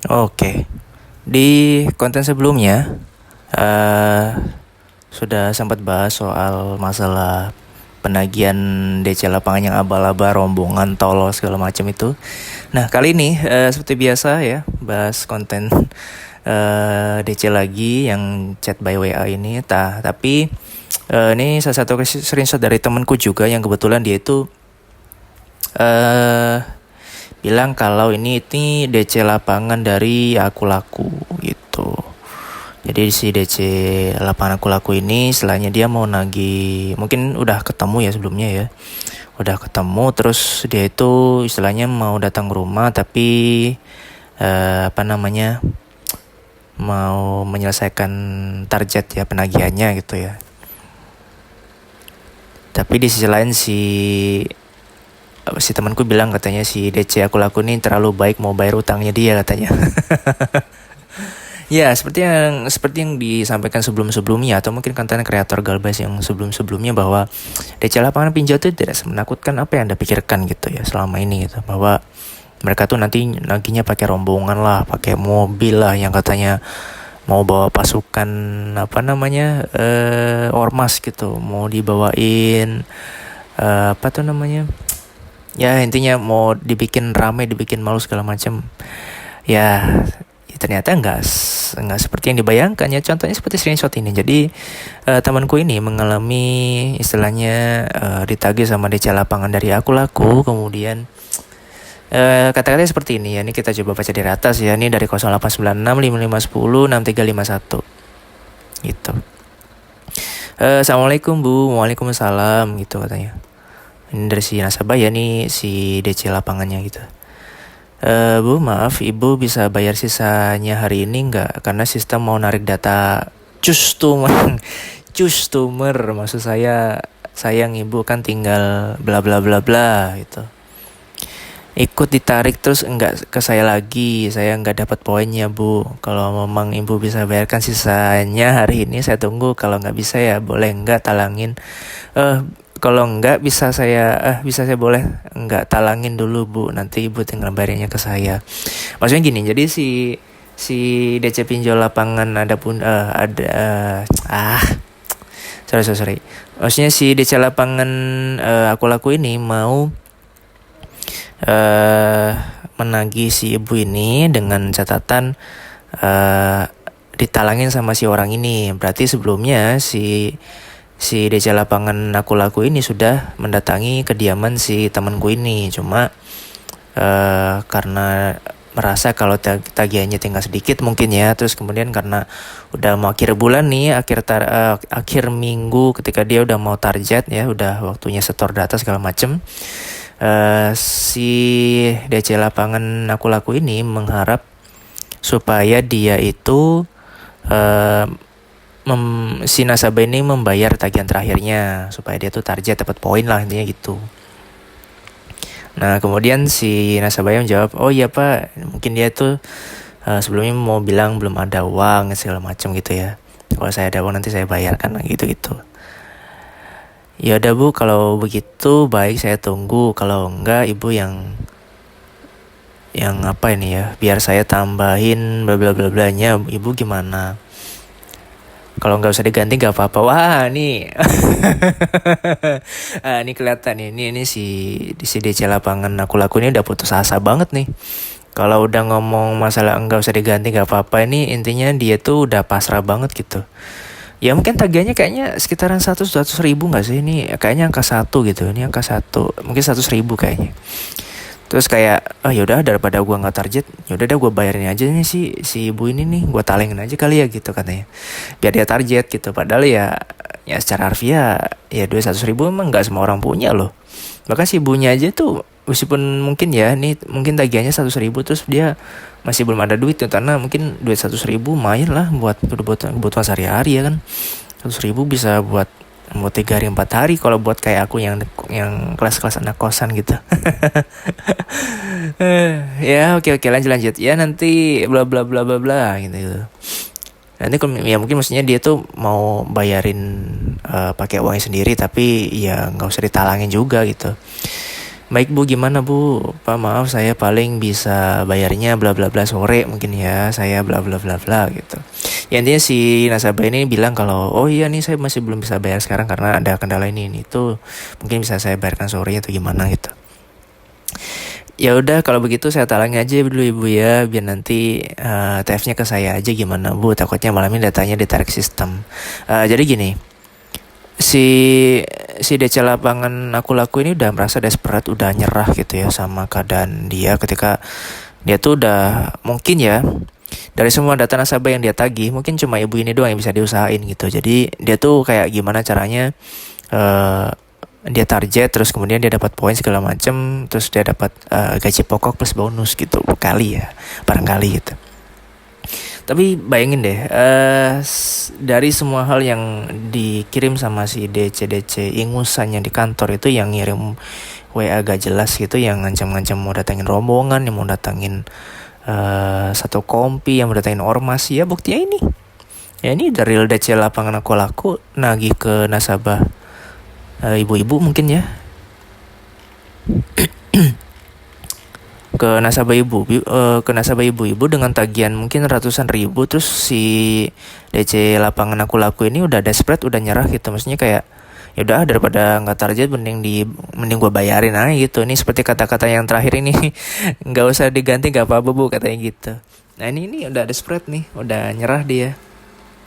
Oke, di konten sebelumnya eh sudah sempat bahas soal masalah penagihan DC lapangan yang abal-abal, rombongan, tolol segala macam itu. Nah, kali ini seperti biasa ya, bahas konten DC lagi yang chat by WA ini. Tapi ini salah satu screenshot dari temanku juga yang kebetulan dia itu eh bilang kalau ini DC lapangan dari Aku Laku gitu. Jadi si DC lapangan Aku Laku ini istilahnya dia mau nagih, mungkin udah ketemu ya sebelumnya ya. Udah ketemu terus dia itu istilahnya mau datang ke rumah tapi apa namanya? Mau menyelesaikan target ya penagihannya gitu ya. Tapi di sisi lain si temanku bilang katanya si DC Aku Laku ini terlalu baik mau bayar utangnya dia katanya. Ya, seperti yang disampaikan sebelum-sebelumnya atau mungkin konten kreator Galbas yang sebelum-sebelumnya bahwa DC lapangan pinjol itu tidak semenakutkan apa yang Anda pikirkan gitu ya selama ini gitu. Bahwa mereka tuh nanti naginya pakai rombongan lah, pakai mobil lah yang katanya mau bawa pasukan apa namanya ormas gitu, mau dibawain apa tuh namanya? Ya intinya mau dibikin rame, dibikin malu segala macam. Ya, ternyata nggak seperti yang dibayangkan ya. Contohnya seperti screenshot ini. Jadi temanku ini mengalami istilahnya ditagih sama DC lapangan dari Aku Laku. Kemudian kata-katanya seperti ini ya. Ini kita coba baca dari atas ya. Ini dari 089655106351 gitu. Assalamualaikum Bu. Waalaikumsalam gitu katanya. Ini dari si nasabah ya, nih si DC lapangannya gitu. Bu, maaf, Ibu bisa bayar sisanya hari ini nggak? Karena sistem mau narik data customer, customer. Maksud saya, sayang Ibu kan tinggal bla bla bla bla gitu. Ikut ditarik terus nggak ke saya lagi, saya nggak dapat poinnya Bu. Kalau memang Ibu bisa bayarkan sisanya hari ini, saya tunggu. Kalau nggak bisa ya boleh nggak talangin. Kalau nggak bisa saya boleh nggak talangin dulu Bu, nanti Ibu tinggal bayarnya ke saya. Maksudnya gini, jadi si DC pinjol lapangan ada pun sorry. Maksudnya si DC lapangan Aku Laku ini mau menagih si ibu ini dengan catatan ditalangin sama si orang ini. Berarti sebelumnya si DC lapangan Aku Laku ini sudah mendatangi kediaman si temanku ini. Cuma karena merasa kalau tagihannya tinggal sedikit mungkin ya, terus kemudian karena udah mau akhir bulan nih, akhir minggu ketika dia udah mau target ya, udah waktunya setor data segala macem, si DC lapangan Aku Laku ini mengharap supaya dia itu si nasabah ini membayar tagihan terakhirnya supaya dia tuh target dapat poin lah, intinya gitu. Nah kemudian si nasabahnya menjawab, oh iya Pak, mungkin dia tuh sebelumnya mau bilang belum ada uang segala macam gitu ya. Kalau saya ada uang nanti saya bayarkan gitu. Ya udah Bu, kalau begitu baik saya tunggu. Kalau enggak Ibu yang apa ini ya, biar saya tambahin bla bla bla blanya. Ibu gimana? Kalau nggak usah diganti nggak apa-apa. Wah nih, ini kelihatan nih. Ini si DC lapangan Aku Laku ini udah putus asa banget nih. Kalau udah ngomong masalah nggak usah diganti nggak apa-apa, ini intinya dia tuh udah pasrah banget gitu. Ya mungkin tagihannya kayaknya sekitaran 100-200 ribu nggak sih? Ini kayaknya angka 1 gitu. Ini angka 1, mungkin 100 ribu kayaknya. Terus kayak yaudah daripada gue nggak target, yaudah deh gue bayarin aja nih si ibu ini nih, gue talengin aja kali ya gitu katanya, biar dia target gitu. Padahal ya secara harfiah ya 200 ribu emang nggak semua orang punya loh. Bahkan si ibunya aja tuh meskipun mungkin ya nih mungkin tagihannya 100 ribu terus dia masih belum ada duit tuh, karena mungkin duit 100 ribu main lah buat kebutuhan sehari-hari ya kan. 100 ribu bisa buat 3 hari 4 hari kalau buat kayak aku yang kelas-kelas anak kosan gitu. Ya oke lanjut ya, nanti bla bla bla bla bla gitu. Nanti ya mungkin maksudnya dia tuh mau bayarin pakai uangnya sendiri, tapi ya nggak usah ditalangin juga gitu. Baik Bu, gimana Bu? Pak maaf saya paling bisa bayarnya bla bla bla sore mungkin ya. Saya bla bla bla bla gitu. Ya intinya si nasabah ini bilang kalau oh iya nih saya masih belum bisa bayar sekarang karena ada kendala ini itu mungkin bisa saya bayarkan sore atau gimana gitu. Ya udah kalau begitu saya talangi aja dulu Ibu ya biar nanti TF-nya ke saya aja gimana Bu, takutnya malam ini datanya ditarik sistem. Jadi gini, si si DC lapangan aku laku ini udah merasa desperate, udah nyerah gitu ya sama keadaan dia ketika dia tuh udah mungkin ya dari semua data nasabah yang dia tagih mungkin cuma ibu ini doang yang bisa diusahain gitu. Jadi dia tuh kayak gimana caranya eh dia target terus kemudian dia dapat poin segala macem terus dia dapat gaji pokok plus bonus gitu kali ya barangkali gitu. Tapi bayangin deh, dari semua hal yang dikirim sama si DC ingusannya di kantor itu yang ngirim WA gak jelas gitu, yang ngancam-ngancam mau datangin rombongan, yang mau datangin satu kompi, yang mau datangin ormas, ya buktinya ini. Ya ini dari DC lapangan aku laku nagih ke nasabah ibu-ibu mungkin ya. ke nasabah ibu-ibu dengan tagihan mungkin ratusan ribu, terus si DC lapangan aku laku ini udah desperate, udah nyerah gitu. Maksudnya kayak ya udah daripada nggak target mending gue bayarin aja gitu. Ini seperti kata-kata yang terakhir ini nggak usah diganti nggak apa-apa Bu katanya gitu. Nah ini udah desperate nih, udah nyerah dia.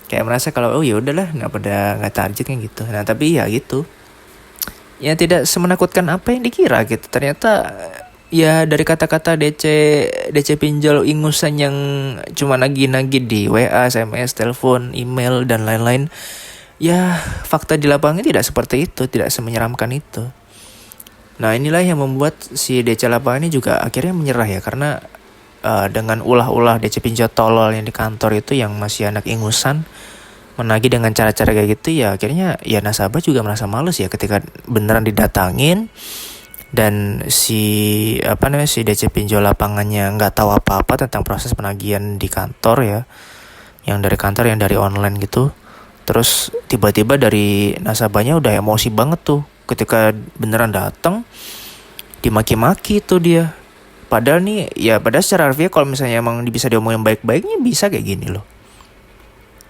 Kayak merasa kalau oh ya udahlah nggak target kan gitu. Nah tapi ya gitu. Ya tidak semenakutkan apa yang dikira gitu. Ternyata ya dari kata-kata DC pinjol ingusan yang cuma nagih-nagih di WA, SMS, telepon, email dan lain-lain. Ya fakta di lapangan tidak seperti itu, tidak semenyeramkan itu. Nah inilah yang membuat si DC lapangan ini juga akhirnya menyerah ya. Karena dengan ulah-ulah DC pinjol tolol yang di kantor itu yang masih anak ingusan menagih dengan cara-cara kayak gitu, ya akhirnya ya nasabah juga merasa males ya ketika beneran didatangin dan si DC pinjol lapangannya nggak tahu apa-apa tentang proses penagihan di kantor ya, yang dari kantor yang dari online gitu. Terus tiba-tiba dari nasabahnya udah emosi banget tuh ketika beneran datang dimaki-maki tuh dia. Padahal secara harfiah kalau misalnya emang bisa diomongin baik-baiknya bisa kayak gini loh.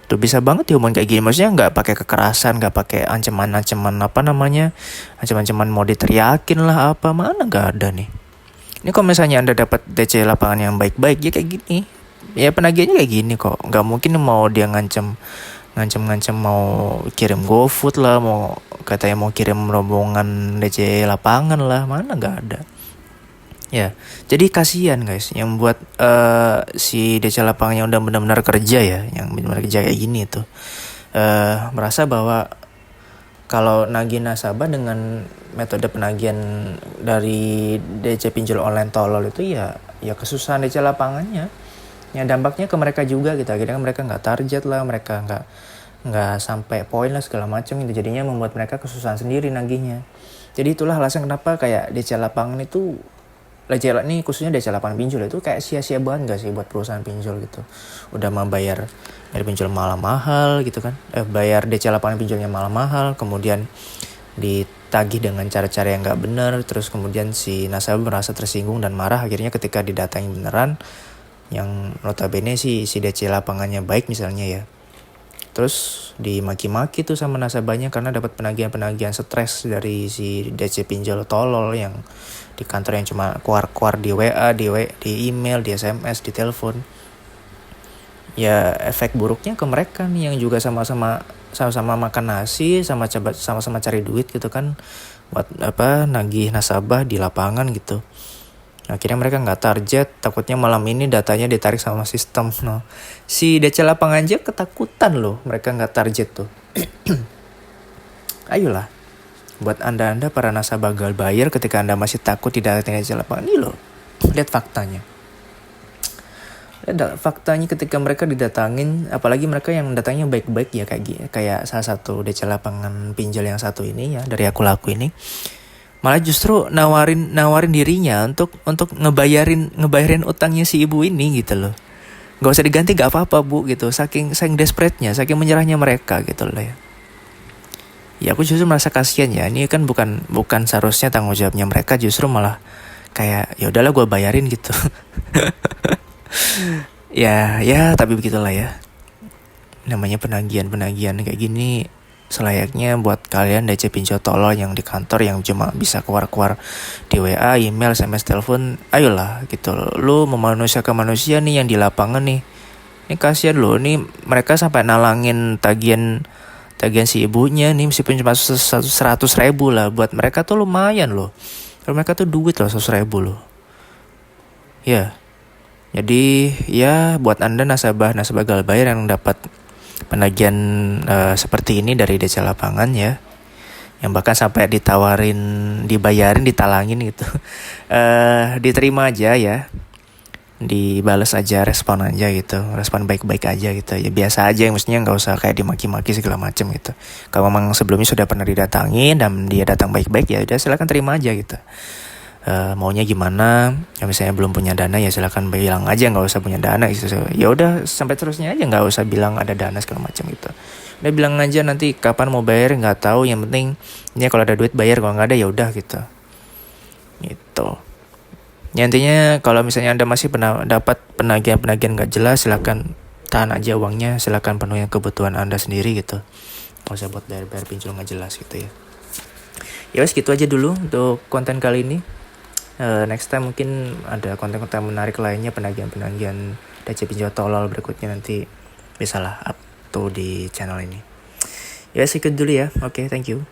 Tuh bisa banget diomongin kayak gini, maksudnya nggak pakai kekerasan, nggak pakai ancaman-ancaman ancaman-ancaman mau diteriakin lah apa, mana nggak ada nih. Ini kalau misalnya Anda dapat DC lapangan yang baik-baik ya kayak gini, ya penagihannya kayak gini kok. Nggak mungkin mau dia ngancem mau kirim GoFood lah, mau katanya mau kirim rombongan DC lapangan lah, mana nggak ada. Ya, jadi kasihan guys yang buat si DC lapangan yang udah benar-benar kerja ya, yang benar-benar kerja kayak gini tuh merasa bahwa kalau nagih nasabah dengan metode penagihan dari DC pinjol online tolol itu ya kesusahan DC lapangannya. Ya dampaknya ke mereka juga gitu. Akhirnya mereka nggak target lah, mereka nggak sampai poin lah segala macam gitu. Jadinya membuat mereka kesusahan sendiri nagihnya. Jadi itulah alasan kenapa kayak DC lapangan itu ini khususnya DC lapangan pinjol itu kayak sia-sia banget gak sih buat perusahaan pinjol gitu. Udah membayar dari pinjol malah mahal gitu kan. Bayar DC lapangan pinjolnya malah mahal, kemudian ditagih dengan cara-cara yang gak benar, terus kemudian si nasabah merasa tersinggung dan marah akhirnya ketika didatangin beneran yang notabene si DC lapangannya baik misalnya ya. Terus dimaki-maki tuh sama nasabahnya karena dapat penagihan stres dari si DC pinjol tolol yang di kantor yang cuma keluar di WA, di email, di SMS, di telepon. Ya efek buruknya ke mereka nih yang juga sama-sama makan nasi, sama-sama cari duit gitu kan, buat nagih nasabah di lapangan gitu. Akhirnya mereka nggak target, takutnya malam ini datanya ditarik sama sistem. No. Si DC lapangan aja ketakutan loh, mereka nggak target tuh. Ayolah, buat anda para nasabah gagal bayar ketika anda masih takut didatangin DC lapangan ini loh. Lihat faktanya. Faktanya ketika mereka didatangin, apalagi mereka yang datangnya baik-baik ya kayak salah satu DC lapangan pinjol yang satu ini ya dari aku laku ini. Malah justru nawarin dirinya untuk ngebayarin utangnya si ibu ini gitu loh. Gak usah diganti gak apa-apa Bu gitu. Saking desperate-nya, saking menyerahnya mereka gitu loh ya. Ya aku justru merasa kasihan ya. Ini kan bukan seharusnya tanggung jawabnya mereka, justru malah kayak ya udahlah gue bayarin gitu. Ya tapi begitulah ya. Namanya penagihan kayak gini selayaknya buat kalian DC pinjol tolol yang di kantor yang cuma bisa keluar-keluar di WA, email, SMS, telepon. Ayolah gitu. Lu memanusia ke manusia nih yang di lapangan nih. Ini kasihan loh, nih mereka sampai nalangin tagihan si ibunya nih meskipun cuma 100.000 lah, buat mereka tuh lumayan loh. Kalau mereka tuh duit loh 100.000 loh. Ya, jadi ya buat anda nasabah Galbayar yang dapat penagihan seperti ini dari DC Lapangan ya, yang bahkan sampai dibayarin, ditalangin gitu, diterima aja ya, dibales aja, respon aja gitu, respon baik-baik aja gitu ya, biasa aja, yang mestinya nggak usah kayak dimaki-maki segala macam gitu. Kalau memang sebelumnya sudah pernah didatangin dan dia datang baik-baik ya udah silakan terima aja gitu. Maunya gimana, ya misalnya belum punya dana ya silakan bilang aja, nggak usah punya dana gitu. Ya udah sampai terusnya aja, nggak usah bilang ada dana segala macam gitu. Udah bilang aja nanti kapan mau bayar nggak tahu, yang penting ya kalau ada duit bayar, kalau nggak ada ya udah gitu. Ya intinya kalau misalnya anda masih dapat penagihan nggak jelas, silakan tahan aja uangnya, silakan penuhi kebutuhan anda sendiri gitu. Nggak usah buat bayar pinjol nggak jelas gitu ya. Ya wes gitu aja dulu untuk konten kali ini. Next time mungkin ada konten-konten menarik lainnya, penagihan DC pinjol tolol berikutnya nanti bisalah up tuh di channel ini. Ya segitu dulu ya. Oke, thank you.